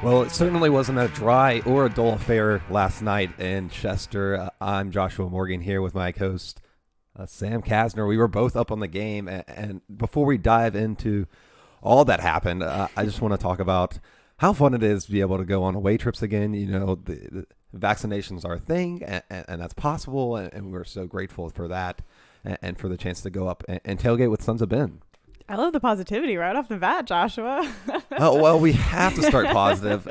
Well, it certainly wasn't a dry or a dull affair last night in Chester. I'm Joshua Morgan here with my host, Sam Kasner. We were both up on the game, and before we dive into all that happened, I just want to talk about how fun it is to be able to go on away trips again. You know, the vaccinations are a thing, and that's possible, and we're so grateful for that and for the chance to go up and tailgate with Sons of Ben. I love the positivity right off the bat, Joshua. Oh, well, we have to start positive.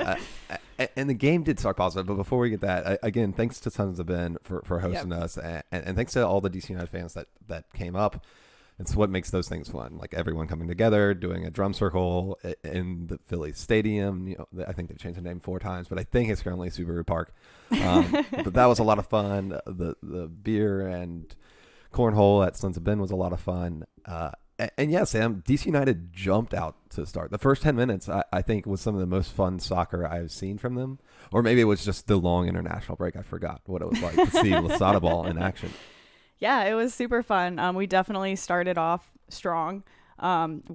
And the game did start positive. But before we get that, again, thanks to Sons of Ben for hosting us. And thanks to all the DC United fans that came up. It's what makes those things fun. Like everyone coming together, doing a drum circle in the Philly Stadium. You know, I think they've changed the name 4 times, but I think it's currently Subaru Park. But that was a lot of fun. The beer and cornhole at Sons of Ben was a lot of fun. And yeah, Sam, DC United jumped out to start. The first 10 minutes, I think, was some of the most fun soccer I've seen from them. Or maybe it was just the long international break. I forgot what it was like to see Losada ball in action. Yeah, it was super fun. We definitely started off strong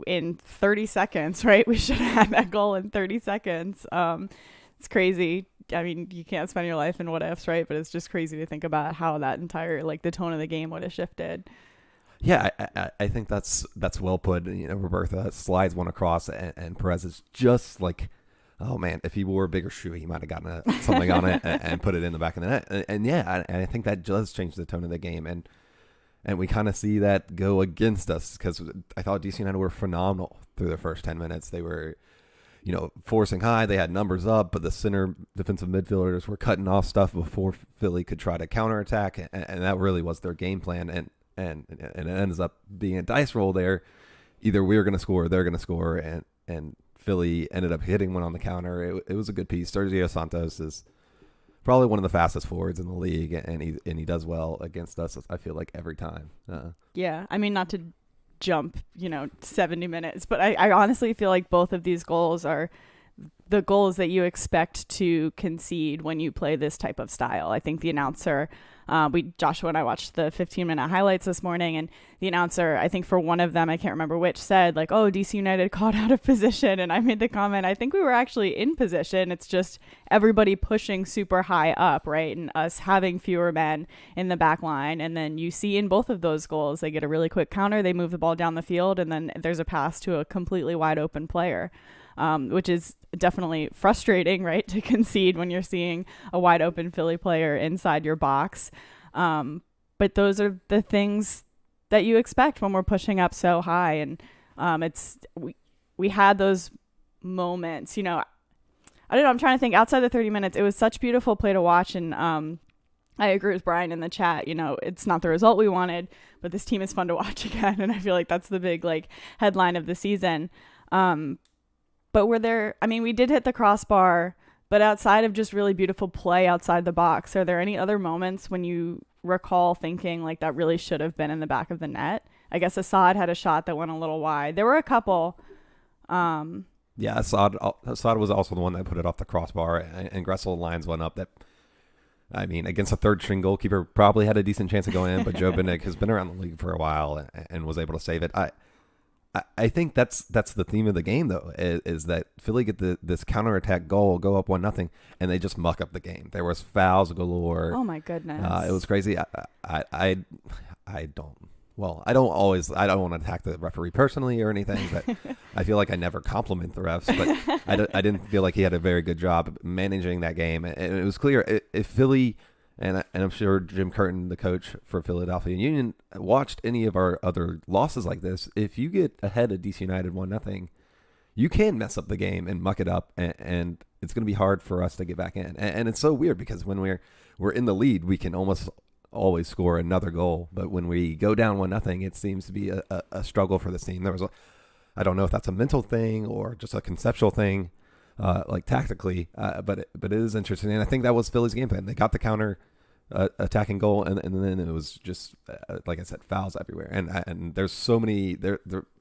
in 30 seconds, right? We should have had that goal in 30 seconds. It's crazy. I mean, you can't spend your life in what ifs, right? But it's just crazy to think about how that entire, like, the tone of the game would have shifted. Yeah, I think that's well put. You know, Roberta slides one across, and Perez is just like, oh man, if he wore a bigger shoe, he might have gotten something on it and put it in the back of the net. And yeah, I think that does change the tone of the game, and we kind of see that go against us because I thought DC United were phenomenal through the first 10 minutes. They were, you know, forcing high. They had numbers up, but the center defensive midfielders were cutting off stuff before Philly could try to counterattack, and that really was their game plan. And it ends up being a dice roll there. Either we're going to score or they're going to score, and Philly ended up hitting one on the counter. It was a good piece. Sergio Santos is probably one of the fastest forwards in the league, and he does well against us, I feel like, every time. Yeah, I mean, not to jump, 70 minutes, but I honestly feel like both of these goals are the goals that you expect to concede when you play this type of style. I think the announcer, Joshua and I watched the 15-minute highlights this morning, and the announcer, I think for one of them, I can't remember which, said like, oh, DC United caught out of position. And I made the comment, I think we were actually in position. It's just everybody pushing super high up, right? And us having fewer men in the back line. And then you see in both of those goals, they get a really quick counter, they move the ball down the field, and then there's a pass to a completely wide open player. Which is definitely frustrating, right, to concede when you're seeing a wide open Philly player inside your box. But those are the things that you expect when we're pushing up so high. And we had those moments, I don't know, I'm trying to think outside the 30 minutes. It was such beautiful play to watch. And I agree with Brian in the chat. It's not the result we wanted, but this team is fun to watch again. And I feel like that's the big headline of the season. But we did hit the crossbar, but outside of just really beautiful play outside the box, are there any other moments when you recall thinking like that really should have been in the back of the net? I guess Assad had a shot that went a little wide. There were a couple. Yeah, Assad was also the one that put it off the crossbar, and Gressel lines one up that, I mean, against a third string goalkeeper, probably had a decent chance of going in, but Joe Bendick has been around the league for a while and was able to save it. I think that's the theme of the game, though, is that Philly get this counterattack goal, go up 1-0, and they just muck up the game. There was fouls galore. Oh my goodness! It was crazy. I don't want to attack the referee personally or anything, but I feel like I never compliment the refs. But I didn't feel like he had a very good job managing that game, and it was clear if Philly. And I'm sure Jim Curtin, the coach for Philadelphia Union, watched any of our other losses like this. If you get ahead of DC United 1-0, you can mess up the game and muck it up, and it's going to be hard for us to get back in. And it's so weird because when we're in the lead, we can almost always score another goal. But when we go down 1-0, it seems to be a struggle for this team. I don't know if that's a mental thing or just a conceptual thing, like tactically, but it is interesting. And I think that was Philly's game plan. They got the counter attacking goal, and then it was just like I said, fouls everywhere, and there's so many.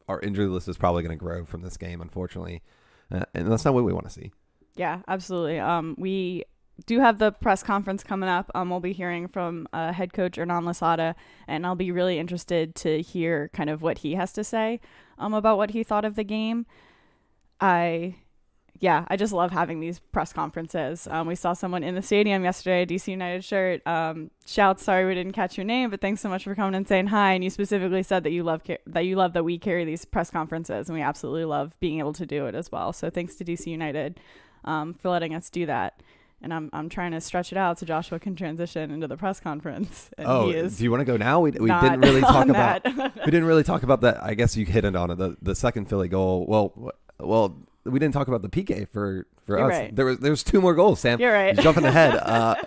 Our injury list is probably going to grow from this game, unfortunately, and that's not what we want to see. Yeah, absolutely. We do have the press conference coming up. We'll be hearing from head coach Hernan Losada, and I'll be really interested to hear kind of what he has to say about what he thought of the game. I yeah, I just love having these press conferences. We saw someone in the stadium yesterday, a DC United shirt. Shouts, sorry we didn't catch your name, but thanks so much for coming and saying hi. And you specifically said that you love that we carry these press conferences, and we absolutely love being able to do it as well. So thanks to DC United for letting us do that. And I'm trying to stretch it out so Joshua can transition into the press conference. And do you want to go now? We didn't really talk about we didn't really talk about that. I guess you hit it on it. The second Philly goal. Well, we didn't talk about the PK for You're us. right. There was 2 more goals, Sam. You're right. You're jumping ahead.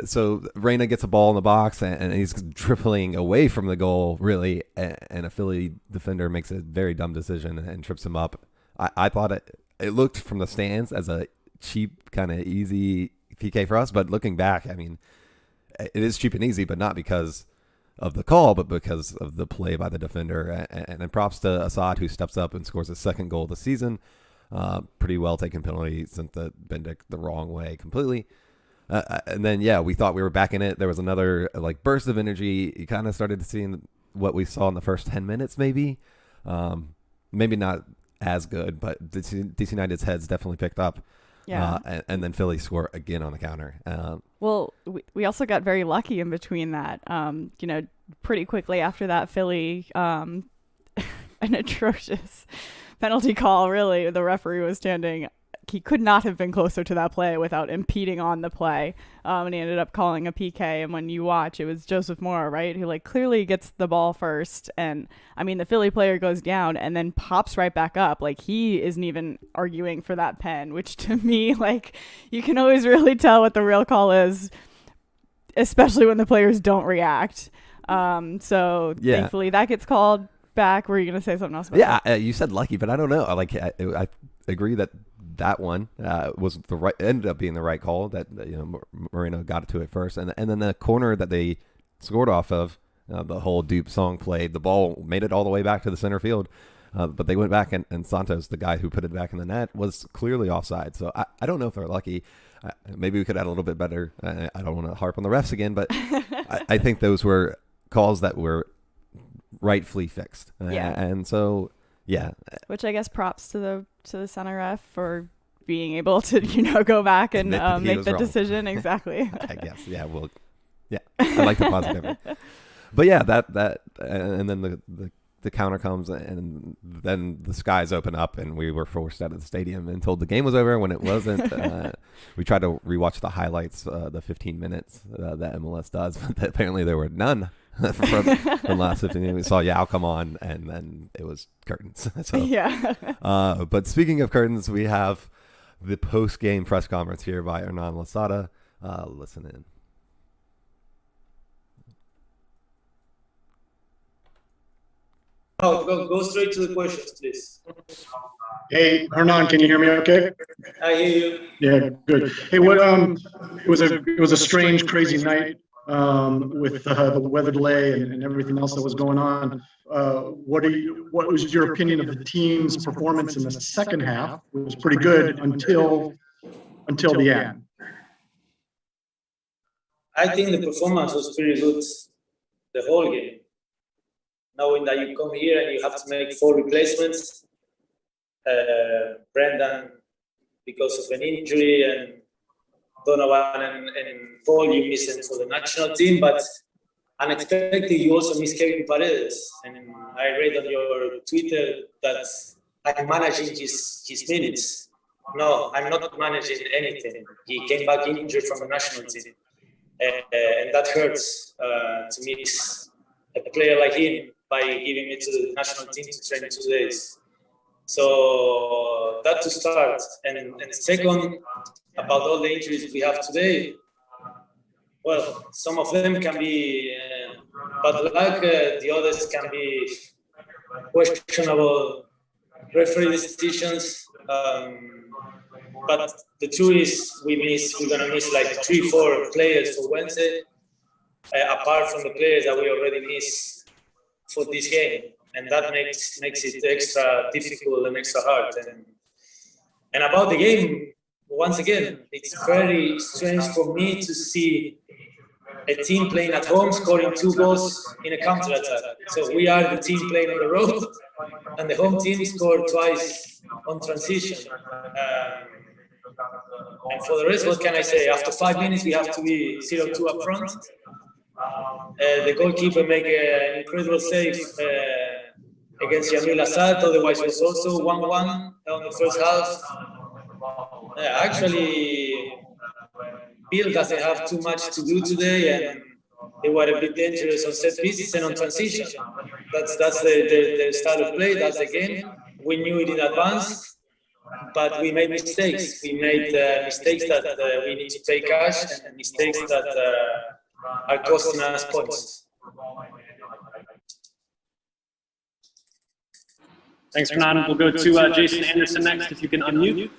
So Reyna gets a ball in the box and he's dribbling away from the goal, really, and a Philly defender makes a very dumb decision and trips him up. I thought it looked from the stands as a cheap, kind of easy PK for us, but looking back, I mean, it is cheap and easy, but not because of the call, but because of the play by the defender. And props to Assad, who steps up and scores his second goal of the season. Pretty well taken penalty, sent the Bendik the wrong way completely. And then, we thought we were back in it. There was another burst of energy. You kind of started to see what we saw in the first 10 minutes, maybe. Maybe not as good, but DC United's heads definitely picked up. Yeah. And then Philly score again on the counter. Well, we also got very lucky in between that. Pretty quickly after that, Philly, an atrocious penalty call, really. The referee was standing. He could not have been closer to that play without impeding on the play. And he ended up calling a PK. And when you watch, it was Joseph Mora, right? Who clearly gets the ball first. And I mean, the Philly player goes down and then pops right back up. He isn't even arguing for that pen, which to me, you can always really tell what the real call is, especially when the players don't react. Thankfully that gets called back. Were you going to say something else about that? You said lucky, but I don't know. I agree that one was ended up being the right call. That Moreno got to it first, and then the corner that they scored off of, the whole dupe song played. The ball made it all the way back to the center field, but they went back, and Santos, the guy who put it back in the net, was clearly offside. So I don't know if they're lucky. Maybe we could add a little bit better. I don't want to harp on the refs again, but I think those were calls that were rightfully fixed. And so. Yeah. Which I guess props to the center ref for being able to, go back and make the decision. Exactly. I guess. Yeah. Well, yeah. I like the positive. But yeah, that and then the counter comes and then the skies open up and we were forced out of the stadium and told the game was over when it wasn't. We tried to rewatch the highlights, the 15 minutes that MLS does, but apparently there were none. from last 15 minutes. We saw Yao come on and then it was curtains. So, yeah. But speaking of curtains, we have the post-game press conference here by Hernan Losada. Listen in. No, go straight to the questions, please. Hey, Hernan, can you hear me okay? I hear you. Yeah, good. Hey, it was a strange, crazy night with the weather delay and everything else that was going on. What was your opinion of the team's performance in the second half? It was pretty good until the end. I think the performance was pretty good the whole game. Knowing that you come here and you have to make 4 replacements, Brendan because of an injury and Donovan and Paul you miss them for the national team, but unexpectedly you also miss Kevin Paredes. And I read on your Twitter that I'm managing his minutes. No, I'm not managing anything. He came back injured from the national team. And that hurts to miss a player like him by giving it to the national team to train in 2 days. So that to start. And second, about all the injuries we have today, well, some of them can be bad luck, the others can be questionable referee decisions. But the truth is we're going to miss like 3-4 players for Wednesday, apart from the players that we already missed for this game. And that makes it extra difficult and extra hard. And about the game, once again, it's very strange for me to see a team playing at home scoring 2 goals in a counter-attack. So we are the team playing on the road, and the home team scored twice on transition. And for the rest, what can I say? After 5 minutes, we have to be 0-2 up front. The goalkeeper make an incredible save against Yamil Assad, otherwise it was also 1-1 on the first half. Actually, Bill doesn't have too much to do today, and they were a bit dangerous on set pieces and on transition. That's the style of play, that's the game. We knew it in advance, but we made mistakes. We made mistakes that we need to pay cash, and mistakes that are costing us points. Thanks, Fernand. We'll go to Jason Anderson next, if you can unmute.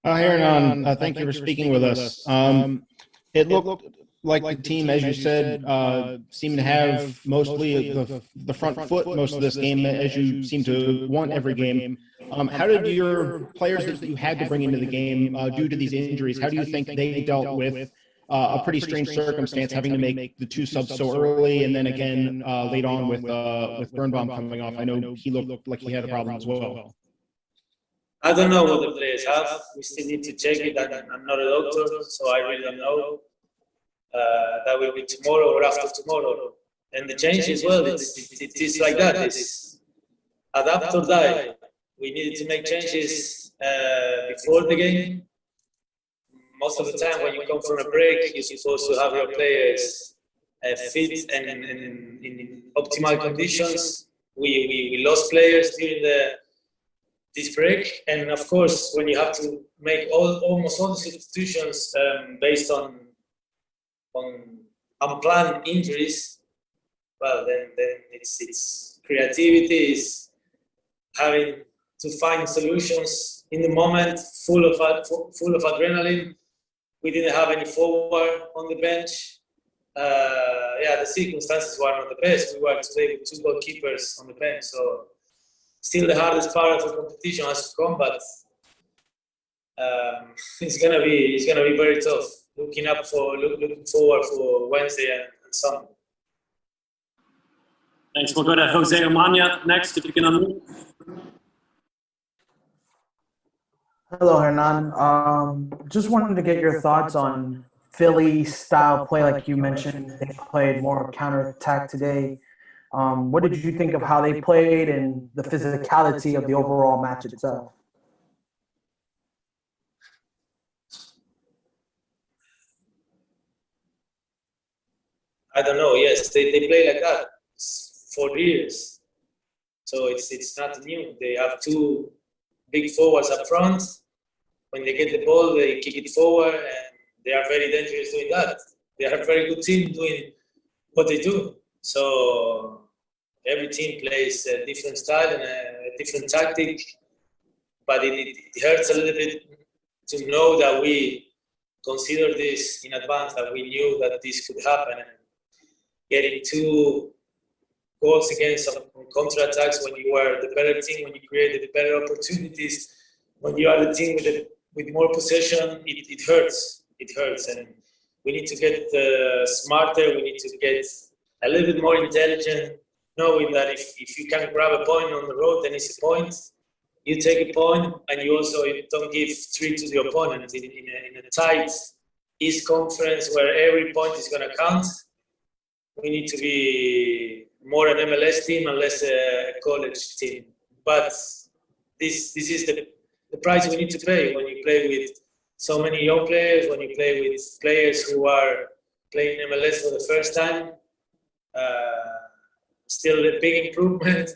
Hi, Hernan. Thank you for speaking with us. It looked like the team, as you said, seemed to have mostly the front foot most of this game, as you seem to want every game. How did your players that you had to bring into the game due to these injuries, how do you think they dealt with a pretty strange circumstance, having to make the 2 subs so early, and then again late on with Birnbaum coming off? I know he looked like he had a problem as well. I don't know what the players have. We still need to check it. I'm not a doctor, so I really don't know. That will be tomorrow or after tomorrow. And the change as well, it is like that. It's adapt or die. We needed to make changes before the game. Most of the time when you come from a break, you're supposed to have your players fit and in optimal conditions. We lost players during this break, and of course, when you have to make almost all the substitutions based on unplanned injuries, well, then it's creativity, is having to find solutions in the moment, full of adrenaline. We didn't have any forward on the bench. The circumstances were not the best. We were today with 2 goalkeepers on the bench, so still the hardest part of the competition has to come, but it's gonna be very tough. Looking forward for Wednesday and Sunday. Thanks. We'll go to Jose Omania next, if you can unmute. Hello, Hernan. Just wanted to get your thoughts on Philly style play, like you mentioned. They played more counterattack today. What did you think of how they played and the physicality of the overall match itself? I don't know. Yes, they play like that for years, so it's not new. They have 2 big forwards up front. When they get the ball, they kick it forward, and they are very dangerous doing that. They are a very good team doing what they do. So every team plays a different style and a different tactic, but it hurts a little bit to know that we considered this in advance, that we knew that this could happen. And getting 2 goals against on counter-attacks when you are the better team, when you create the better opportunities, when you are the team with more possession, it hurts. It hurts, and we need to get smarter. We need to get a little bit more intelligent, knowing that if you can grab a point on the road, then it's a point. You take a point, and you also don't give 3 to the opponent in a tight East Conference where every point is going to count. We need to be more an MLS team and less a college team. But this is the price we need to pay when you play with so many young players, when you play with players who are playing MLS for the first time. Still a big improvement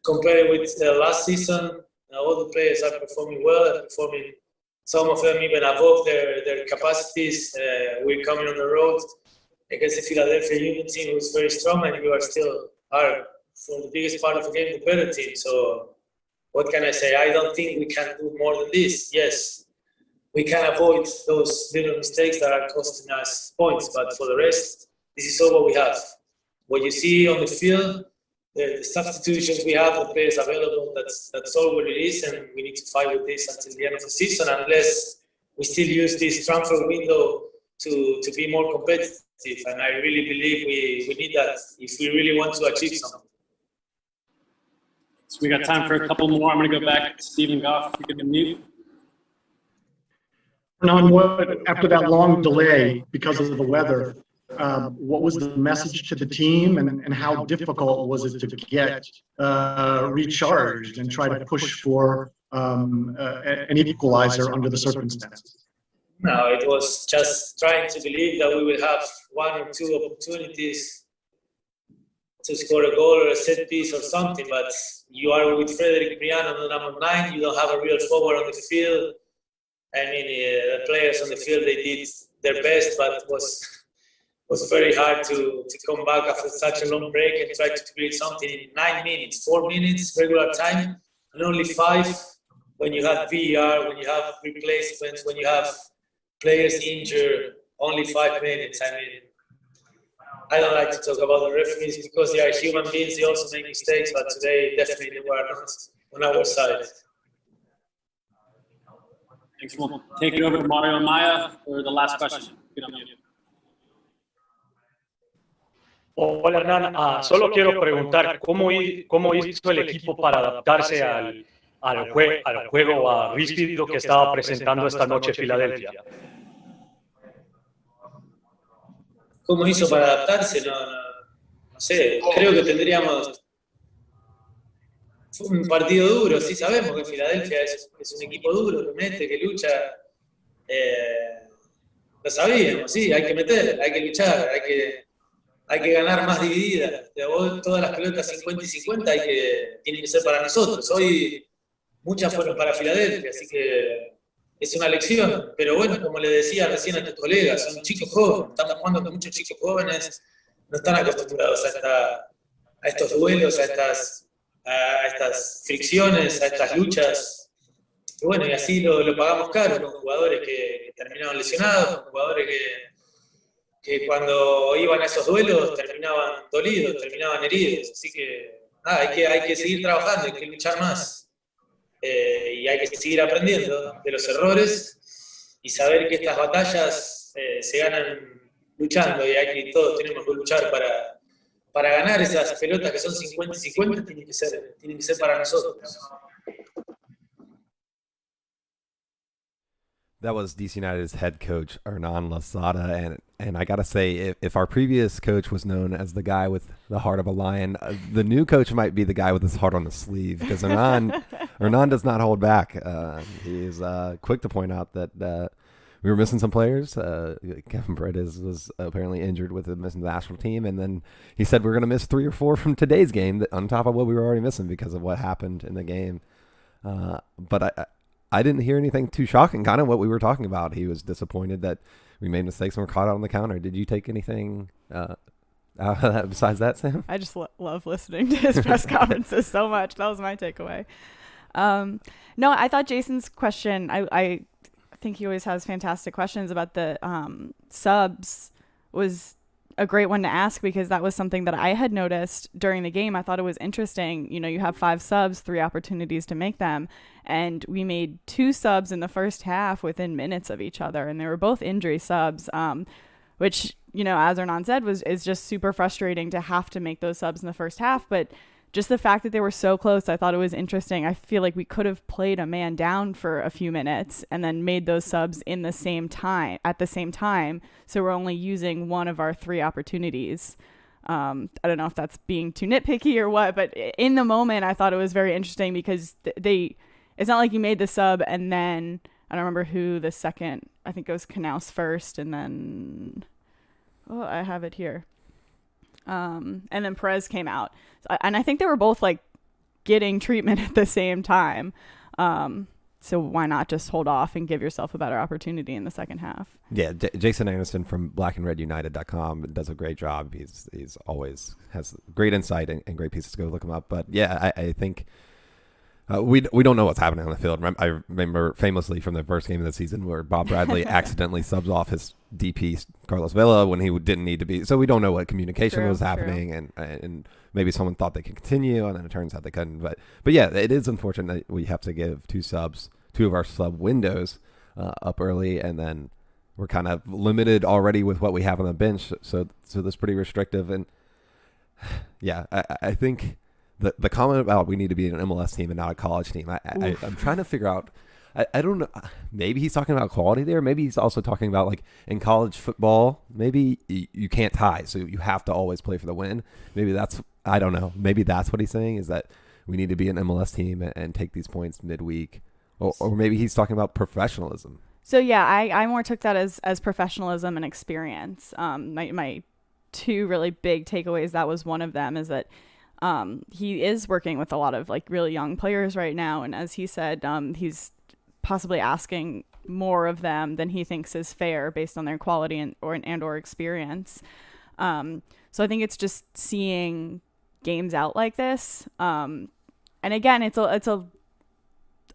compared with last season. All the players are performing well, performing some of them even above their capacities. We're coming on the road against the Philadelphia Union team, who's very strong, and you are still for the biggest part of the game, the better team. So what can I say? I don't think we can do more than this. Yes, we can avoid those little mistakes that are costing us points, but for the rest, this is all what we have. What you see on the field, the substitutions we have, the players available, that's all what it is, and we need to fight with this until the end of the season, unless we still use this transfer window to be more competitive. And I really believe we need that if we really want to achieve something. So we got time for a couple more. I'm going to go back to Stephen Goff. You can unmute. After that long delay because of the weather, what was the message to the team, and how difficult was it to get recharged and try to push for an equalizer under the circumstances? No, it was just trying to believe that we will have one or two opportunities to score a goal or a set piece or something, but you are with Frederick Brian on the number 9, you don't have a real forward on the field. I mean, the players on the field, they did their best, but it was very hard to come back after such a long break and try to create something in 9 minutes, 4 minutes regular time, and only 5 when you have VAR, when you have replacements, when you have players injured, only 5 minutes. I mean, I don't like to talk about the referees because they are human beings, they also make mistakes, but today definitely they were not on our side. Thanks. We'll take it over to Mario Maya for the last question. Get on mute. Hola Hernán, solo quiero preguntar cómo hizo el equipo para adaptarse al juego rígido que estaba presentando esta noche Filadelfia. ¿Cómo hizo para adaptarse? No sé, creo que tendríamos... Fue un partido duro, sí sabemos que Filadelfia es un equipo duro, que mete, que lucha. Lo sabíamos, sí, hay que meter, hay que luchar, hay que ganar más divididas. Todas las pelotas 50 y 50 tienen que ser para nosotros. Hoy muchas fueron para Filadelfia, así que es una lección. Pero bueno, como le decía recién a tus colegas, son chicos jóvenes, estamos jugando con muchos chicos jóvenes, no están acostumbrados a estos duelos, a estas fricciones, a estas luchas. Y bueno, y así lo pagamos caro, con jugadores que terminaron lesionados, con jugadores que cuando iban a esos duelos terminaban dolidos, terminaban heridos. Así que nada, hay que seguir trabajando, hay que luchar más. Y hay que seguir aprendiendo de los errores y saber que estas batallas se ganan luchando, y todos tenemos que luchar para ganar esas pelotas que son 50 y 50, tienen que ser para nosotros. That was DC United's head coach, Hernan Losada. And I got to say, if our previous coach was known as the guy with the heart of a lion, the new coach might be the guy with his heart on the sleeve, because Hernan does not hold back. He is quick to point out that we were missing some players. Kevin Britt was apparently injured with the missing the national team. And then he said we're going to miss 3 or 4 from today's game on top of what we were already missing because of what happened in the game. But I didn't hear anything too shocking, kind of what we were talking about. He was disappointed that we made mistakes and were caught out on the counter. Did you take anything besides that, Sam? I just love listening to his press conferences so much. That was my takeaway. No, I thought Jason's question, I think he always has fantastic questions about the subs, was a great one to ask, because that was something that I had noticed during the game. I thought it was interesting. You know, you have 5 subs, 3 opportunities to make them. And we made 2 subs in the first half within minutes of each other. And they were both injury subs, which, you know, as Hernan said, is just super frustrating to have to make those subs in the first half. But just the fact that they were so close, I thought it was interesting. I feel like we could have played a man down for a few minutes and then made those subs at the same time. So we're only using one of our 3 opportunities. I don't know if that's being too nitpicky or what, but in the moment, I thought it was very interesting because it's not like you made the sub and then, I don't remember who the second, I think it was Knaus first, and then, I have it here. And then Perez came out. And I think they were both like getting treatment at the same time. So why not just hold off and give yourself a better opportunity in the second half? Yeah, Jason Anderson from blackandredunited.com does a great job. He's always has great insight and great pieces to go look him up. But yeah, I think we don't know what's happening on the field. I remember famously from the first game of the season where Bob Bradley accidentally subs off his DP Carlos Vela when he didn't need to be. So we don't know what communication was happening, and maybe someone thought they could continue, and then it turns out they couldn't. But yeah, it is unfortunate that we have to give 2 of our sub windows up early, and then we're kind of limited already with what we have on the bench. So that's pretty restrictive. And yeah, I think the comment about we need to be an MLS team and not a college team. I'm trying to figure out. I don't know. Maybe he's talking about quality there. Maybe he's also talking about like in college football. Maybe you can't tie, so you have to always play for the win. Maybe that's, I don't know. Maybe that's what he's saying, is that we need to be an MLS team and take these points midweek. Or maybe he's talking about professionalism. So yeah, I more took that as professionalism and experience. My two really big takeaways, that was one of them, is that he is working with a lot of like really young players right now, and as he said, he's possibly asking more of them than he thinks is fair based on their quality and or experience. So I think it's just seeing games out like this. And again, it's a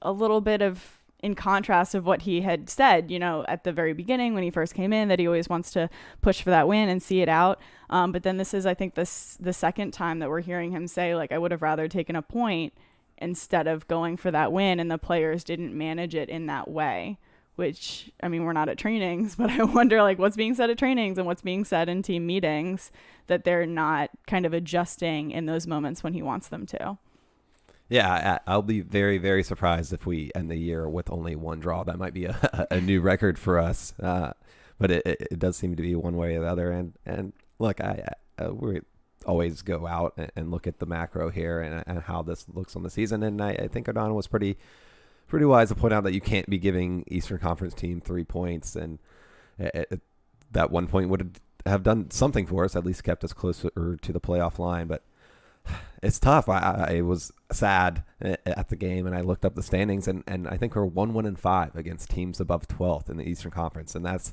little bit of in contrast of what he had said, at the very beginning when he first came in, that he always wants to push for that win and see it out. But then this is, I think, the second time that we're hearing him say, like, I would have rather taken a point instead of going for that win, and the players didn't manage it in that way, which, I mean, we're not at trainings, but I wonder, like, what's being said at trainings and what's being said in team meetings that they're not kind of adjusting in those moments when he wants them to. Yeah, I'll be very, very surprised if we end the year with only one draw. That might be a new record for us, but it does seem to be one way or the other. And look, we always go out and look at the macro here and how this looks on the season. And I think Hernan was pretty wise to point out that you can't be giving Eastern Conference team 3 points, and that 1 point would have done something for us, at least kept us closer to the playoff line. But it's tough. I was sad at the game, and I looked up the standings, and I think we're 1-1-5 against teams above 12th in the Eastern Conference, and that's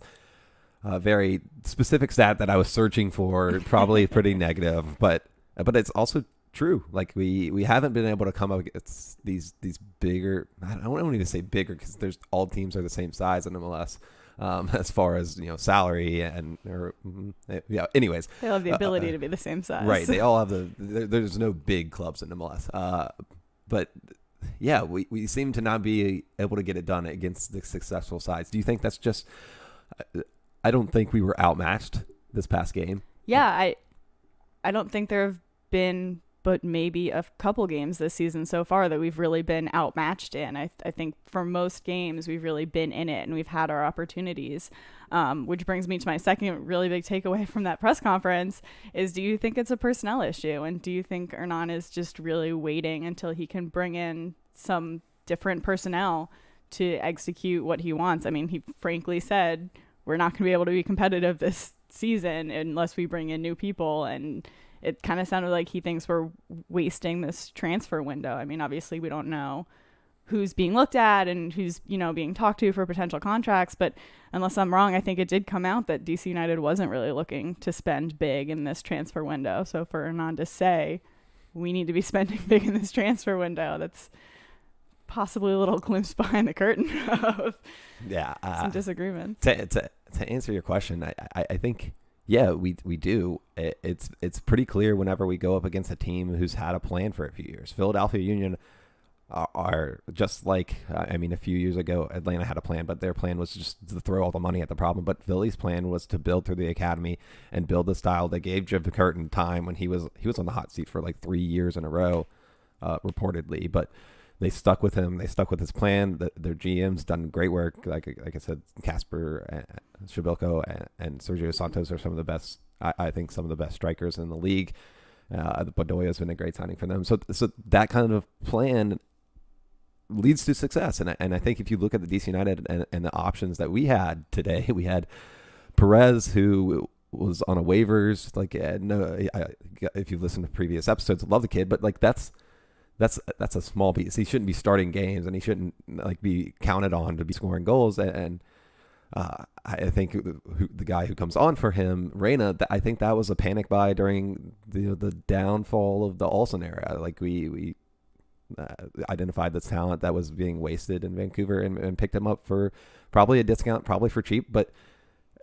a very specific stat that I was searching for, probably pretty negative, but it's also true. Like we haven't been able to come up against these bigger. I don't even say bigger, because all teams are the same size in MLS. As far as salary anyways, they all have the ability to be the same size, right? They all have there's no big clubs in MLS, but yeah, we seem to not be able to get it done against the successful sides. Do you think that's just? I don't think we were outmatched this past game. Yeah, I don't think there have been but maybe a couple games this season so far that we've really been outmatched in. I think for most games we've really been in it and we've had our opportunities, which brings me to my second really big takeaway from that press conference is, do you think it's a personnel issue? And do you think Hernan is just really waiting until he can bring in some different personnel to execute what he wants? I mean, he frankly said, we're not going to be able to be competitive this season unless we bring in new people, and it kind of sounded like he thinks we're wasting this transfer window. I mean, obviously we don't know who's being looked at and who's, being talked to for potential contracts, but unless I'm wrong, I think it did come out that DC United wasn't really looking to spend big in this transfer window. So for Hernan to say we need to be spending big in this transfer window, that's possibly a little glimpse behind the curtain of some disagreements. To answer your question, I think, yeah, we do. It's pretty clear whenever we go up against a team who's had a plan for a few years. Philadelphia Union are just like, a few years ago, Atlanta had a plan, but their plan was just to throw all the money at the problem. But Philly's plan was to build through the academy and build the style that gave Jim Curtin time when he was on the hot seat for like 3 years in a row, reportedly. But they stuck with him. They stuck with his plan. Their GM's done great work. Like I said, Casper Shabilko and Sergio Santos are some of the best. I think some of the best strikers in the league. Bedoya has been a great signing for them. So that kind of plan leads to success. And I think if you look at the DC United and the options that we had today, we had Perez, who was on a waivers. If you've listened to previous episodes, I love the kid, but like that's a small piece. He shouldn't be starting games, and he shouldn't be counted on to be scoring goals. And I think the guy who comes on for him, Reyna, I think that was a panic buy during the downfall of the Olsen era. Like we identified this talent that was being wasted in Vancouver and picked him up for probably a discount, probably for cheap, but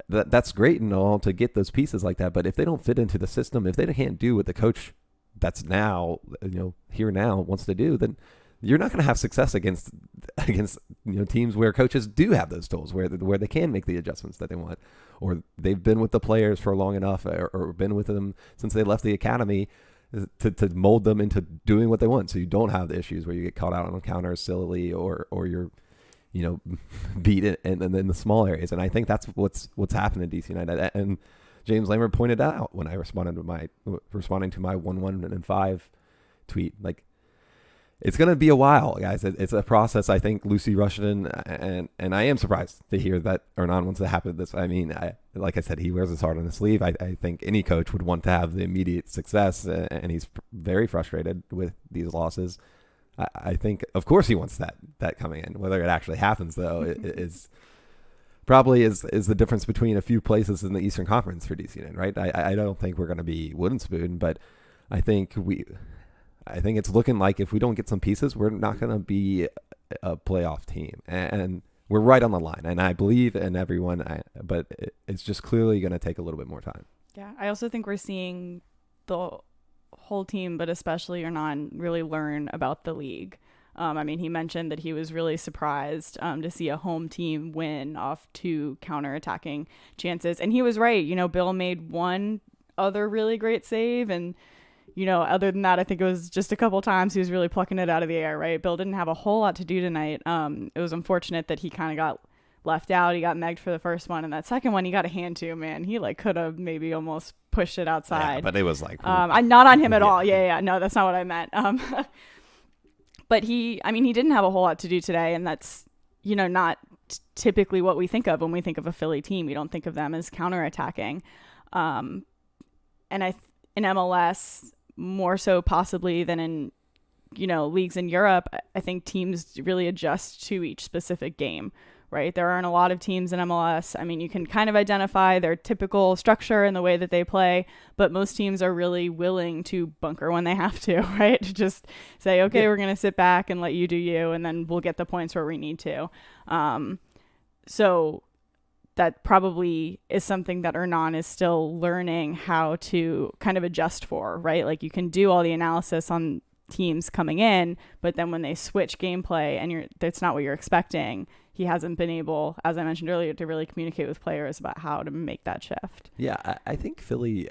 that's great and all to get those pieces like that. But if they don't fit into the system, if they can't do what the coach that's now, here now wants to do, then you're not going to have success against teams where coaches do have those tools where they can make the adjustments that they want, or they've been with the players for long enough or been with them since they left the academy to mold them into doing what they want, so you don't have the issues where you get caught out on counters silly or you're beat it and in the small areas. And I think that's what's happened in DC United. And James Lamer pointed that out when I responding to my 1-1-5 tweet. Like, it's going to be a while, guys. It's a process. I think Lucy Rushton, and I am surprised to hear that Hernan wants to happen this. I mean, like I said, he wears his heart on his sleeve. I think any coach would want to have the immediate success, and he's very frustrated with these losses. I think, of course, he wants that coming in. Whether it actually happens, though, is probably the difference between a few places in the Eastern Conference for DC United, right? I don't think we're going to be wooden spoon, but I think it's looking like if we don't get some pieces, we're not going to be a playoff team. And we're right on the line. And I believe in everyone, but it's just clearly going to take a little bit more time. Yeah, I also think we're seeing the whole team, but especially Hernan, really learn about the league. I mean, he mentioned that he was really surprised to see a home team win off 2 counterattacking chances. And he was right. Bill made one other really great save, and other than that, I think it was just a couple times he was really plucking it out of the air, right? Bill didn't have a whole lot to do tonight. It was unfortunate that he kind of got left out. He got megged for the first one, and that second one he got a hand to, man. He could have maybe almost pushed it outside. Yeah, but it was I'm not on him at all. Yeah. No, that's not what I meant. But he didn't have a whole lot to do today, and that's, not typically what we think of when we think of a Philly team. We don't think of them as counterattacking. And in MLS, more so possibly than in, leagues in Europe, I think teams really adjust to each specific game, right? There aren't a lot of teams in MLS. I mean, you can kind of identify their typical structure and the way that they play, but most teams are really willing to bunker when they have to, right? To just say, okay, we're going to sit back and let you do you, and then we'll get the points where we need to. So that probably is something that Hernan is still learning how to kind of adjust for, right? Like, you can do all the analysis on teams coming in, but then when they switch gameplay and that's not what you're expecting, he hasn't been able, as I mentioned earlier, to really communicate with players about how to make that shift. Yeah, I think Philly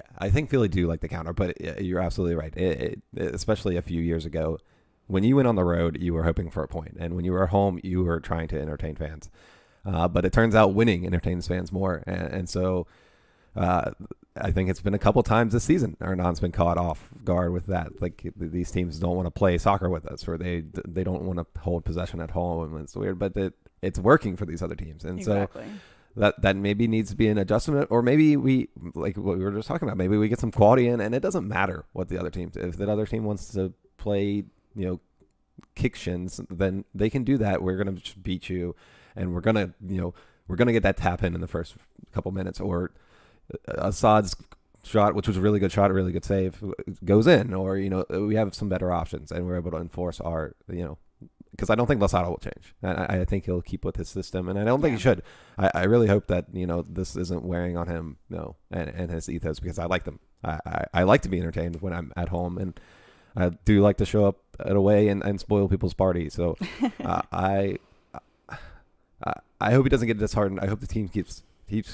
do like the counter, but you're absolutely right. Especially a few years ago, when you went on the road, you were hoping for a point, and when you were home, you were trying to entertain fans. But it turns out winning entertains fans more. And so I think it's been a couple times this season Hernan's been caught off guard with that. Like, these teams don't want to play soccer with us, or they don't want to hold possession at home. And it's weird, but it's working for these other teams. And exactly. So that maybe needs to be an adjustment, or maybe we, like what we were just talking about, maybe we get some quality in, and it doesn't matter what the other team, if that other team wants to play, kick shins, then they can do that. We're going to beat you. And we're gonna get that tap in the first couple minutes, or Assad's shot, which was a really good shot, a really good save, goes in, or we have some better options, and we're able to enforce our because I don't think Losada will change. I think he'll keep with his system, and I don't think he should. I really hope that this isn't wearing on him, and his ethos, because I like them. I like to be entertained when I'm at home, and I do like to show up at away and spoil people's parties. So I hope he doesn't get disheartened. I hope the team keeps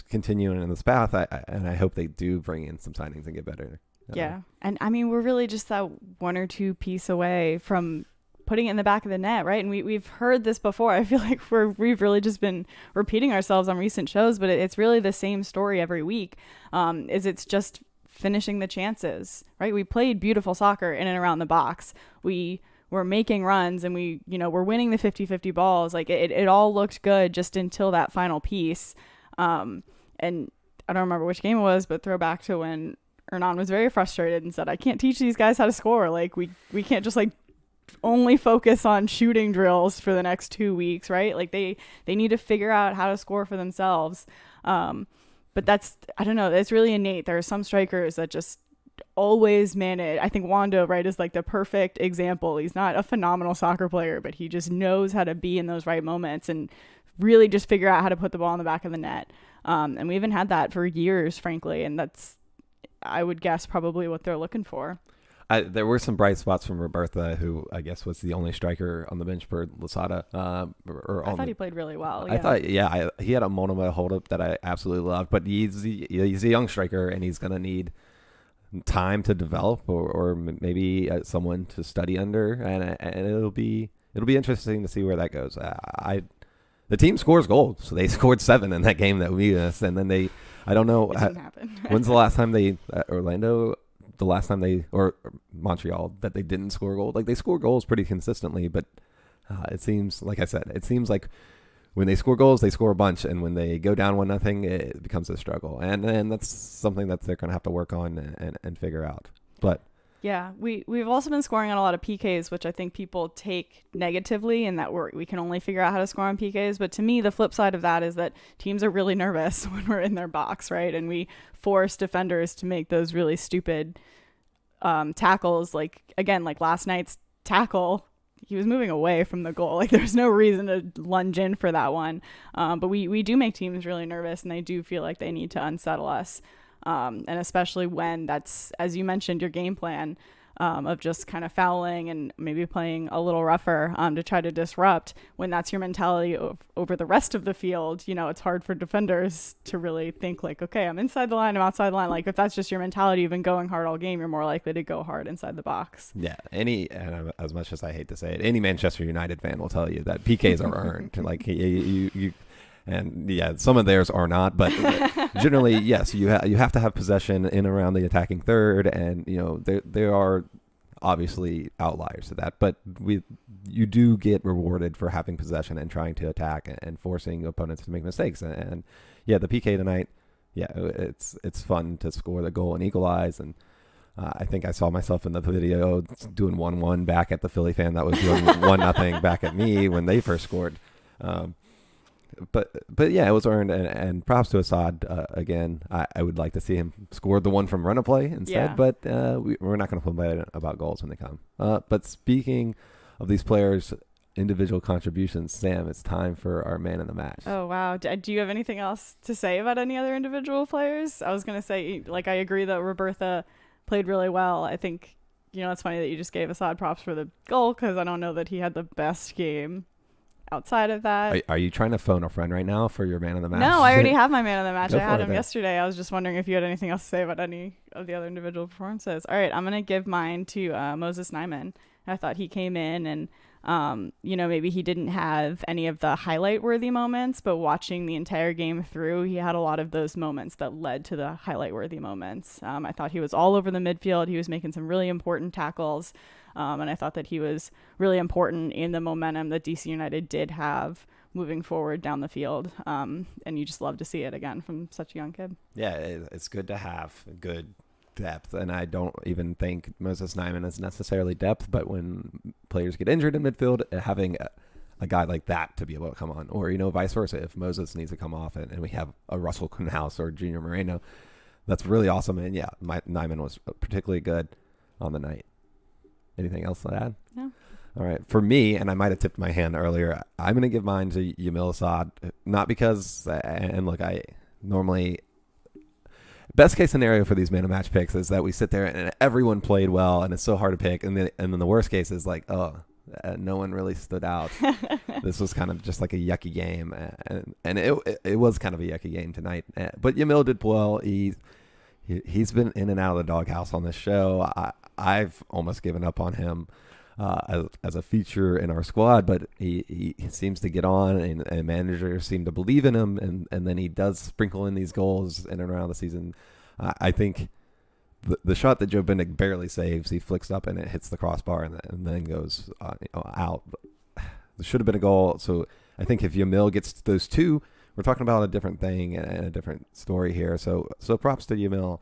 continuing in this path. And I hope they do bring in some signings and get better. Yeah. And I mean, we're really just that one or two piece away from putting it in the back of the net, right? And we've heard this before. I feel like we've really just been repeating ourselves on recent shows, but it's really the same story every week. It's just finishing the chances, right? We played beautiful soccer in and around the box. We're making runs, and we're winning the 50-50 balls. Like, it all looked good just until that final piece. And I don't remember which game it was, but throw back to when Hernan was very frustrated and said, I can't teach these guys how to score. Like, we can't just only focus on shooting drills for the next 2 weeks, right? Like, they need to figure out how to score for themselves. But I don't know, it's really innate. There are some strikers that just always manage. I think Wando, right, is the perfect example. He's not a phenomenal soccer player, but he just knows how to be in those right moments and really just figure out how to put the ball in the back of the net. And we haven't had that for years, frankly, and that's, I would guess, probably what they're looking for. There were some bright spots from Roberta, who I guess was the only striker on the bench for Losada. I thought he played really well. Yeah. I thought, he had a Monoma hold up that I absolutely loved. But he's a young striker, and he's going to need time to develop, or maybe someone to study under, and it'll be interesting to see where that goes. The team scores goals, so they scored 7 in that game that we missed, and then I don't know. It didn't happen. When's the last time Orlando, or Montreal, that they didn't score goals? Like, they score goals pretty consistently, but it seems, like I said, like when they score goals, they score a bunch, and when they go down 1-0, it becomes a struggle, and that's something that they're going to have to work on and figure out. But yeah, we've also been scoring on a lot of PKs, which I think people take negatively, in that we can only figure out how to score on PKs. But to me, the flip side of that is that teams are really nervous when we're in their box, right? And we force defenders to make those really stupid tackles. Like, again, like last night's tackle, he was moving away from the goal. Like, there's no reason to lunge in for that one. But we do make teams really nervous, and they do feel like they need to unsettle us. And especially when that's, as you mentioned, your game plan of just kind of fouling and maybe playing a little rougher to try to disrupt. When that's your mentality over the rest of the field, it's hard for defenders to really think like, okay, I'm inside the line, I'm outside the line. Like, if that's just your mentality, you've been going hard all game, you're more likely to go hard inside the box. Yeah, and as much as I hate to say it, any Manchester United fan will tell you that PKs are earned. Like, you and yeah, some of theirs are not, but generally, yes, you have to have possession in around the attacking third, and there are obviously outliers to that, but you do get rewarded for having possession and trying to attack and forcing opponents to make mistakes. And yeah, the PK tonight, yeah, it's fun to score the goal and equalize. And I think I saw myself in the video doing 1-1 back at the Philly fan that was doing 1-0 back at me when they first scored. But yeah, it was earned, and props to Assad again. I would like to see him score the one from run a play instead, but we're not going to complain about goals when they come. But speaking of these players' individual contributions, Sam, it's time for our man of the match. Oh, wow. Do you have anything else to say about any other individual players? I was going to say, like, I agree that Roberta played really well. I think, it's funny that you just gave Assad props for the goal, because I don't know that he had the best game outside of that. Are you trying to phone a friend right now for your man of the match? No, I already have my man of the match. I had him yesterday. I was just wondering if you had anything else to say about any of the other individual performances. All right, I'm going to give mine to Moses Nyman. I thought he came in and, maybe he didn't have any of the highlight-worthy moments, but watching the entire game through, he had a lot of those moments that led to the highlight-worthy moments. I thought he was all over the midfield. He was making some really important tackles. And I thought that he was really important in the momentum that DC United did have moving forward down the field. And you just love to see it again from such a young kid. Yeah, it's good to have good depth. And I don't even think Moses Nyman is necessarily depth, but when players get injured in midfield, having a guy like that to be able to come on, or, vice versa, if Moses needs to come off and we have a Russell Kunhaus or Junior Moreno, that's really awesome. And yeah, Nyman was particularly good on the night. Anything else to add? No. All right. For me, and I might have tipped my hand earlier, I'm going to give mine to Yamil Assad. Not because, and look, I normally, best case scenario for these man of match picks is that we sit there and everyone played well and it's so hard to pick. And then the worst case is like, no one really stood out. This was kind of just like a yucky game. And it was kind of a yucky game tonight. But Yamil did well. He's been in and out of the doghouse on this show. I've almost given up on him as a feature in our squad, but he seems to get on, and managers seem to believe in him, and then he does sprinkle in these goals in and around the season. I think the shot that Joe Bendick barely saves, he flicks up and it hits the crossbar and then goes out. There should have been a goal. So I think if Yamil gets those two, we're talking about a different thing and a different story here. So props to Yamil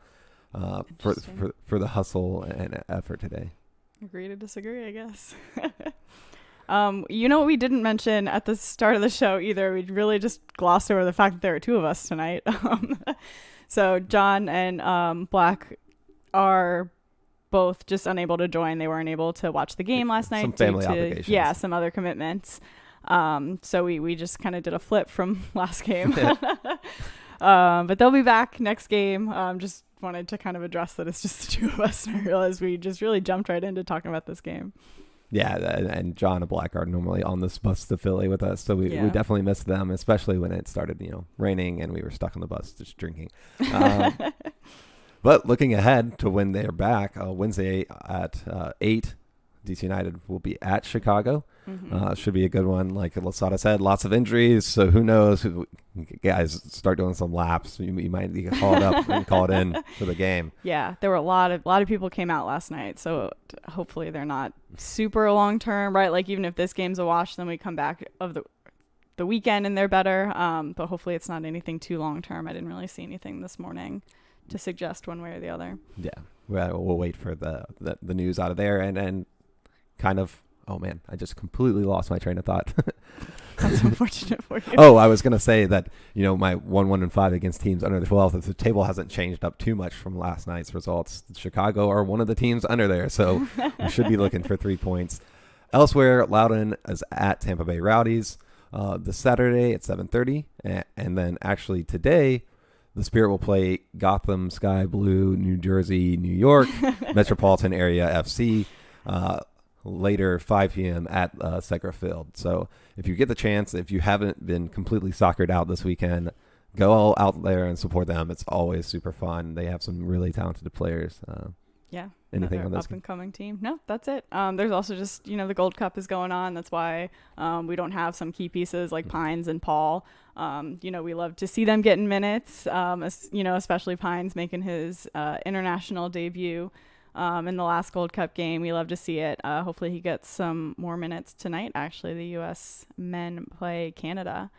for the hustle and effort today. Agree to disagree, I guess. What we didn't mention at the start of the show either, we really just glossed over the fact that there are two of us tonight. So John and Black are both just unable to join. They weren't able to watch the game last night. Some family obligations. Yeah, some other commitments. So we just kind of did a flip from last game. But they'll be back next game. Just wanted to kind of address that it's just the two of us, and I realized we just really jumped right into talking about this game. Yeah, and John and Black are normally on this bus to Philly with us, so we definitely missed them, especially when it started, raining and we were stuck on the bus just drinking. But But looking ahead to when they're back, Wednesday at 8, DC United will be at Chicago. Should be a good one. Like Lasada said, lots of injuries, so who knows? Guys start doing some laps. You might get called up and called in for the game. Yeah, there were a lot of people came out last night, so hopefully they're not super long term, right? Like even if this game's a wash, then we come back of the weekend and they're better. But hopefully it's not anything too long term. I didn't really see anything this morning to suggest one way or the other. Yeah, we'll wait for the news out of there and kind of. Oh, man, I just completely lost my train of thought. That's unfortunate for you. Oh, I was going to say that, my 1-1-5 against teams under the 12th, the table hasn't changed up too much from last night's results. Chicago are one of the teams under there, so we should be looking for 3 points. Elsewhere, Loudoun is at Tampa Bay Rowdies this Saturday at 7:30. And then actually today, the Spirit will play Gotham Sky Blue, New Jersey, New York, Metropolitan Area FC. Later 5 p.m. at Segra Field. So if you get the chance, if you haven't been completely soccered out this weekend, go all out there and support them. It's always super fun. They have some really talented players. Yeah. Anything on this? Up and coming team. No, that's it. There's also just, the Gold Cup is going on. That's why we don't have some key pieces like Pines and Paul. We love to see them getting minutes, especially Pines making his international debut. In the last Gold Cup game. We love to see it. Hopefully he gets some more minutes tonight. Actually, the U.S. men play Canada.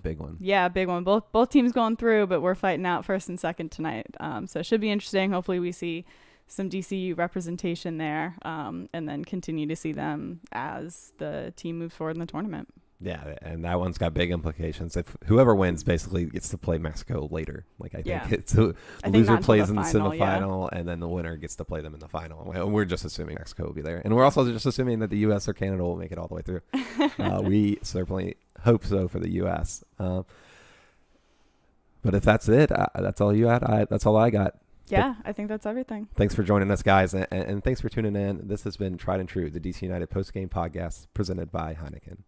Big one. Yeah, big one. Both teams going through, but we're fighting out first and second tonight. So it should be interesting. Hopefully we see some DCU representation there and then continue to see them as the team moves forward in the tournament. Yeah, and that one's got big implications. If whoever wins basically gets to play Mexico later. Like I think it's the loser plays in the semifinal, and then the winner gets to play them in the final. And we're just assuming Mexico will be there, and we're also just assuming that the U.S. or Canada will make it all the way through. We certainly hope so for the U.S. But if that's it, that's all you had. That's all I got. Yeah, I think that's everything. Thanks for joining us, guys, and thanks for tuning in. This has been Tried and True, the DC United postgame podcast presented by Heineken.